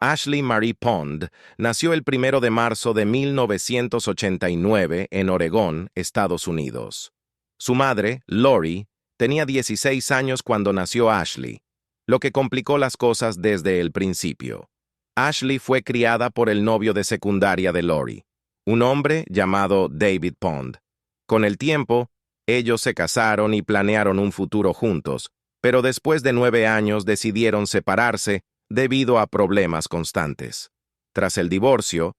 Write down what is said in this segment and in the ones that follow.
Ashley Marie Pond nació el 1 de marzo de 1989 en Oregón, Estados Unidos. Su madre, Lori, tenía 16 años cuando nació Ashley, lo que complicó las cosas desde el principio. Ashley fue criada por el novio de secundaria de Lori, un hombre llamado David Pond. Con el tiempo, ellos se casaron y planearon un futuro juntos, pero después de 9 años decidieron separarse debido a problemas constantes. Tras el divorcio,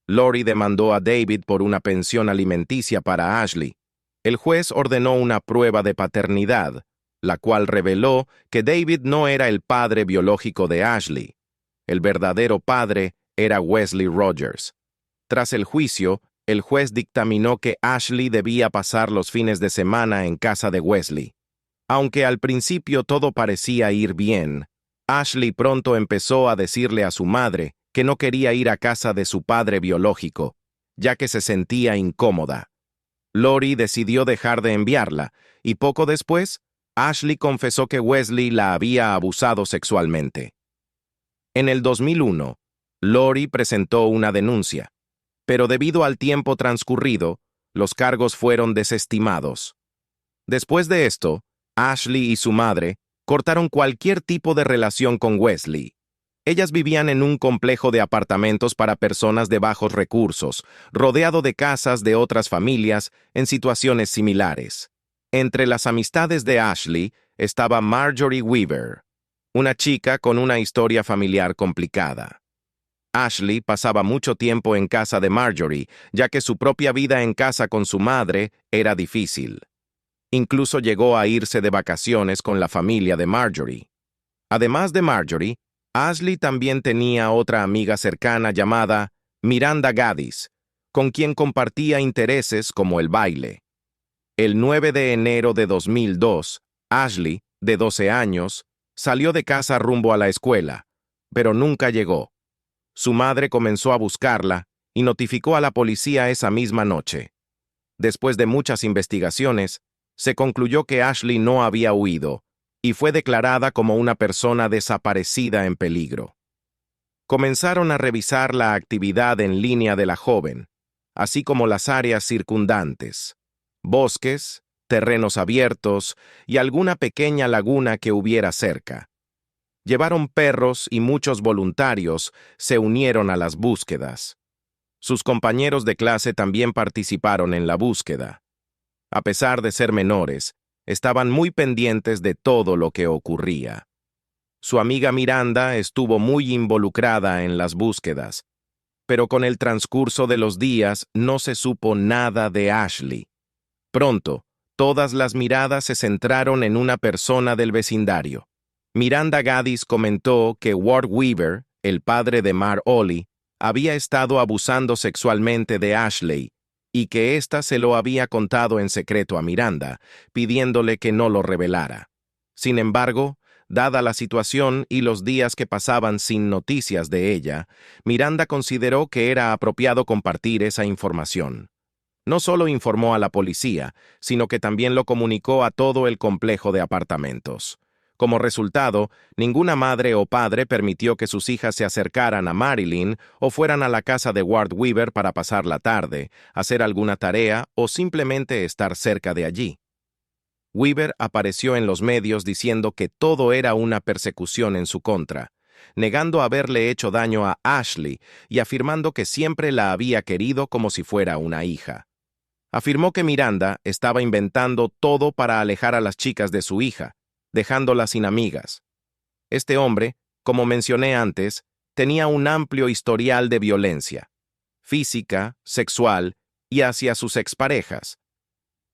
Lori demandó a David por una pensión alimenticia para Ashley. El juez ordenó una prueba de paternidad, la cual reveló que David no era el padre biológico de Ashley. El verdadero padre era Wesley Rogers. Tras el juicio, el juez dictaminó que Ashley debía pasar los fines de semana en casa de Wesley. Aunque al principio todo parecía ir bien, Ashley pronto empezó a decirle a su madre que no quería ir a casa de su padre biológico, ya que se sentía incómoda. Lori decidió dejar de enviarla, y poco después, Ashley confesó que Wesley la había abusado sexualmente. En el 2001, Lori presentó una denuncia, pero debido al tiempo transcurrido, los cargos fueron desestimados. Después de esto, Ashley y su madre cortaron cualquier tipo de relación con Wesley. Ellas vivían en un complejo de apartamentos para personas de bajos recursos, rodeado de casas de otras familias en situaciones similares. Entre las amistades de Ashley estaba Marjorie Weaver, una chica con una historia familiar complicada. Ashley pasaba mucho tiempo en casa de Marjorie, ya que su propia vida en casa con su madre era difícil. Incluso llegó a irse de vacaciones con la familia de Marjorie. Además de Marjorie, Ashley también tenía otra amiga cercana llamada Miranda Gaddis, con quien compartía intereses como el baile. El 9 de enero de 2002, Ashley, de 12 años, salió de casa rumbo a la escuela, pero nunca llegó. Su madre comenzó a buscarla y notificó a la policía esa misma noche. Después de muchas investigaciones, se concluyó que Ashley no había huido y fue declarada como una persona desaparecida en peligro. Comenzaron a revisar la actividad en línea de la joven, así como las áreas circundantes, bosques, terrenos abiertos y alguna pequeña laguna que hubiera cerca. Llevaron perros y muchos voluntarios se unieron a las búsquedas. Sus compañeros de clase también participaron en la búsqueda. A pesar de ser menores, estaban muy pendientes de todo lo que ocurría. Su amiga Miranda estuvo muy involucrada en las búsquedas, pero con el transcurso de los días no se supo nada de Ashley. Pronto, todas las miradas se centraron en una persona del vecindario. Miranda Gaddis comentó que Ward Weaver, el padre de Mar Ollie, había estado abusando sexualmente de Ashley y que ésta se lo había contado en secreto a Miranda, pidiéndole que no lo revelara. Sin embargo, dada la situación y los días que pasaban sin noticias de ella, Miranda consideró que era apropiado compartir esa información. No solo informó a la policía, sino que también lo comunicó a todo el complejo de apartamentos. Como resultado, ninguna madre o padre permitió que sus hijas se acercaran a Marilyn o fueran a la casa de Ward Weaver para pasar la tarde, hacer alguna tarea o simplemente estar cerca de allí. Weaver apareció en los medios diciendo que todo era una persecución en su contra, negando haberle hecho daño a Ashley y afirmando que siempre la había querido como si fuera una hija. Afirmó que Miranda estaba inventando todo para alejar a las chicas de su hija, dejándolas sin amigas. Este hombre, como mencioné antes, tenía un amplio historial de violencia, física, sexual y hacia sus exparejas.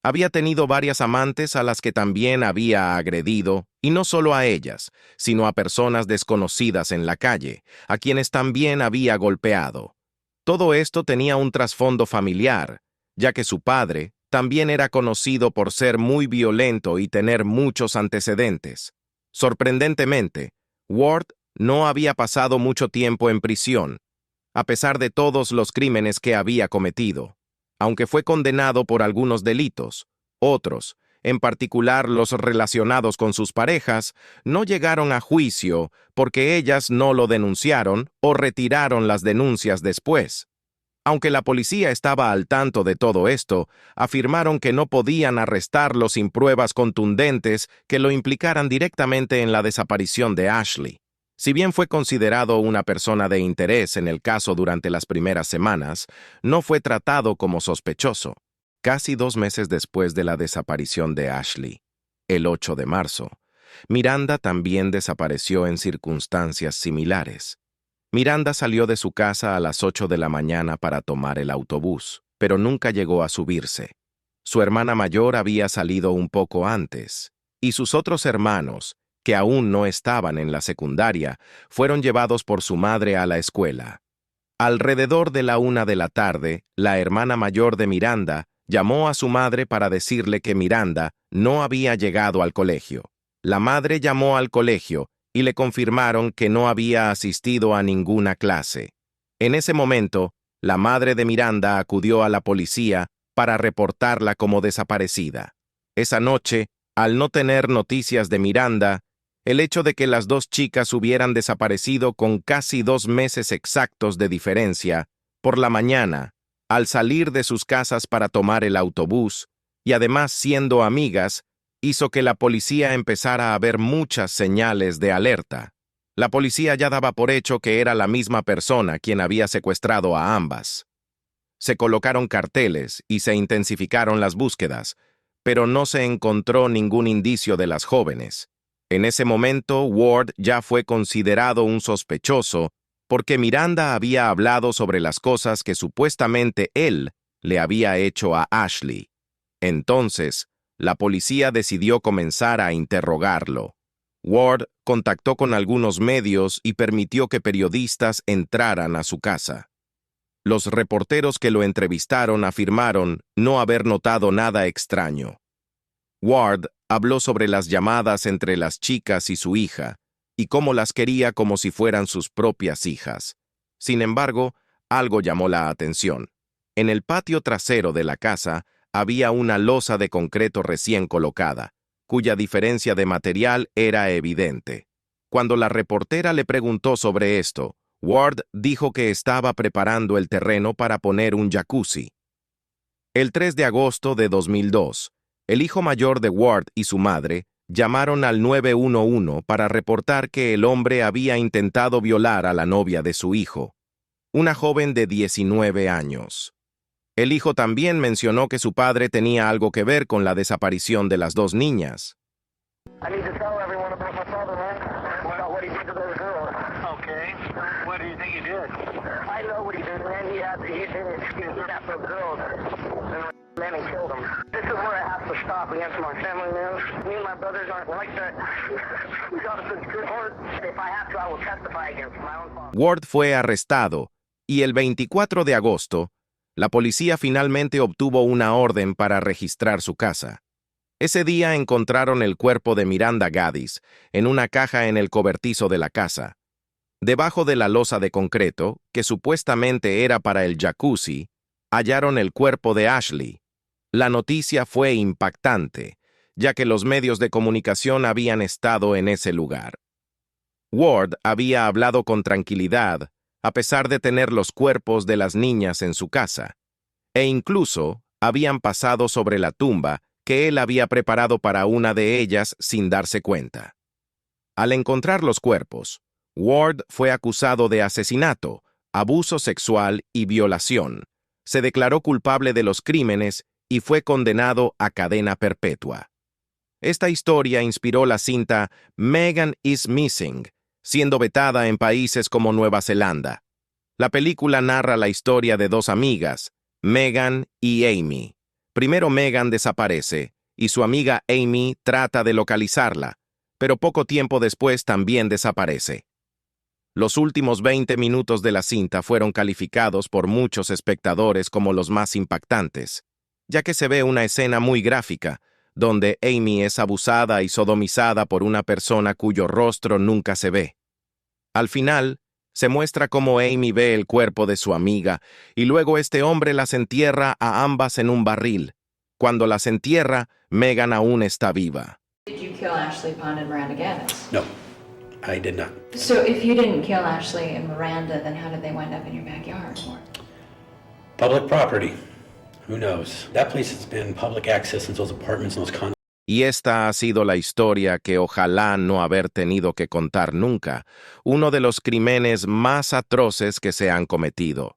Había tenido varias amantes a las que también había agredido, y no solo a ellas, sino a personas desconocidas en la calle, a quienes también había golpeado. Todo esto tenía un trasfondo familiar, ya que su padre también era conocido por ser muy violento y tener muchos antecedentes. Sorprendentemente, Ward no había pasado mucho tiempo en prisión, a pesar de todos los crímenes que había cometido. Aunque fue condenado por algunos delitos, otros, en particular los relacionados con sus parejas, no llegaron a juicio porque ellas no lo denunciaron o retiraron las denuncias después. Aunque la policía estaba al tanto de todo esto, afirmaron que no podían arrestarlo sin pruebas contundentes que lo implicaran directamente en la desaparición de Ashley. Si bien fue considerado una persona de interés en el caso durante las primeras semanas, no fue tratado como sospechoso. Casi 2 meses después de la desaparición de Ashley, el 8 de marzo, Miranda también desapareció en circunstancias similares. Miranda salió de su casa a las 8 de la mañana para tomar el autobús, pero nunca llegó a subirse. Su hermana mayor había salido un poco antes, y sus otros hermanos, que aún no estaban en la secundaria, fueron llevados por su madre a la escuela. Alrededor de la 1 de la tarde, la hermana mayor de Miranda llamó a su madre para decirle que Miranda no había llegado al colegio. La madre llamó al colegio y le confirmaron que no había asistido a ninguna clase. En ese momento, la madre de Miranda acudió a la policía para reportarla como desaparecida. Esa noche, al no tener noticias de Miranda, el hecho de que las dos chicas hubieran desaparecido con casi 2 meses exactos de diferencia, por la mañana, al salir de sus casas para tomar el autobús, y además siendo amigas, hizo que la policía empezara a ver muchas señales de alerta. La policía ya daba por hecho que era la misma persona quien había secuestrado a ambas. Se colocaron carteles y se intensificaron las búsquedas, pero no se encontró ningún indicio de las jóvenes. En ese momento, Ward ya fue considerado un sospechoso porque Miranda había hablado sobre las cosas que supuestamente él le había hecho a Ashley. Entonces, la policía decidió comenzar a interrogarlo. Ward contactó con algunos medios y permitió que periodistas entraran a su casa. Los reporteros que lo entrevistaron afirmaron no haber notado nada extraño. Ward habló sobre las llamadas entre las chicas y su hija, y cómo las quería como si fueran sus propias hijas. Sin embargo, algo llamó la atención. En el patio trasero de la casa había una losa de concreto recién colocada, cuya diferencia de material era evidente. Cuando la reportera le preguntó sobre esto, Ward dijo que estaba preparando el terreno para poner un jacuzzi. El 3 de agosto de 2002, el hijo mayor de Ward y su madre llamaron al 911 para reportar que el hombre había intentado violar a la novia de su hijo, una joven de 19 años. El hijo también mencionó que su padre tenía algo que ver con la desaparición de las dos niñas. I need to tell everyone about my father, man. About what he did to those girls. Okay. What do you think he did? I know what he did, man. He did it. He did that for girls. And then he killed them. This is where I have to stop against my family, man. Me and my brothers aren't like that. We got a good heart. If I have to, I will testify against my own father. Ward fue arrestado y el 24 de agosto, la policía finalmente obtuvo una orden para registrar su casa. Ese día encontraron el cuerpo de Miranda Gaddis en una caja en el cobertizo de la casa. Debajo de la losa de concreto, que supuestamente era para el jacuzzi, hallaron el cuerpo de Ashley. La noticia fue impactante, ya que los medios de comunicación habían estado en ese lugar. Ward había hablado con tranquilidad, a pesar de tener los cuerpos de las niñas en su casa, e incluso habían pasado sobre la tumba que él había preparado para una de ellas sin darse cuenta. Al encontrar los cuerpos, Ward fue acusado de asesinato, abuso sexual y violación. Se declaró culpable de los crímenes y fue condenado a cadena perpetua. Esta historia inspiró la cinta Megan is Missing, siendo vetada en países como Nueva Zelanda. La película narra la historia de dos amigas, Megan y Amy. Primero Megan desaparece, y su amiga Amy trata de localizarla, pero poco tiempo después también desaparece. Los últimos 20 minutos de la cinta fueron calificados por muchos espectadores como los más impactantes, ya que se ve una escena muy gráfica, donde Amy es abusada y sodomizada por una persona cuyo rostro nunca se ve. Al final, se muestra cómo Amy ve el cuerpo de su amiga y luego este hombre las entierra a ambas en un barril. Cuando las entierra, Megan aún está viva. Did you kill Ashley Pond and Miranda Gaddis? No, I did not. So if you didn't kill Ashley and Miranda, then how did they wind up in your backyard? Public property. Who knows? That place has been public access into those apartments and those condos. Y esta ha sido la historia que ojalá no haber tenido que contar nunca, uno de los crímenes más atroces que se han cometido.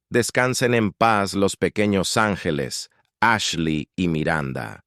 Descansen en paz los pequeños ángeles, Ashley y Miranda.